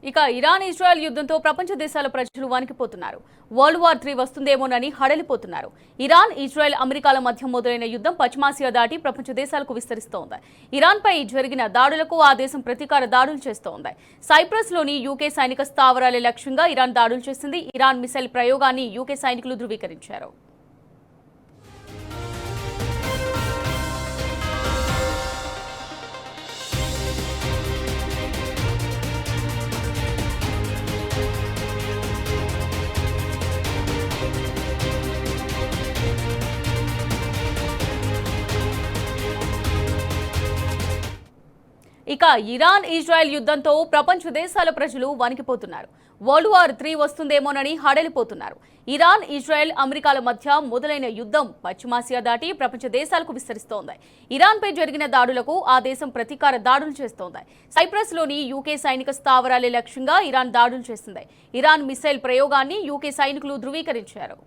ఇక Iran Israel యుద్ధంతో ప్రపంచ దేశాల ప్రజలు వణికిపోతున్నారు. వరల్డ్ వార్ 3 వస్తుందేమోనని హడలిపోతున్నారు. ఇరాన్, ఇజ్రాయెల్, అమెరికాల మధ్య మొదలైన యుద్ధం పశ్చిమాసియా దాటి ప్రపంచ దేశాలకు విస్తరిస్తోంది. ఇరాన్పై జరిగిన దాడులకు ఆ దేశం ప్రతీకార దాడులు చేస్తోంది. సైప్రస్లోని యూకే సైనిక స్థావరాల లక్ష్యంగా ఇరాన్ దాడులు చేసింది. ఇరాన్ మిసైల్ ప్రయోగాన్ని యూకే సైనికులు ధృవీకరించారు. ఇక ఇరాన్ ఇజ్రాయెల్ యుద్ధంతో ప్రపంచ దేశాల ప్రజలు వణికిపోతున్నారు. వరల్డ్ వార్ 3 వస్తుందేమోనని హడలిపోతున్నారు. ఇరాన్, ఇజ్రాయెల్, అమెరికాల మధ్య మొదలైన యుద్ధం పశ్చిమాసియా దాటి ప్రపంచ దేశాలకు విస్తరిస్తోంది. ఇరాన్పై జరిగిన దాడులకు ఆ దేశం ప్రతీకార దాడులు చేస్తోంది. సైప్రస్లోని యూకే సైనిక స్థావరాల లక్ష్యంగా ఇరాన్ దాడులు చేసింది. ఇరాన్ మిసైల్ ప్రయోగాన్ని యూకే సైనికులు ధృవీకరించారు.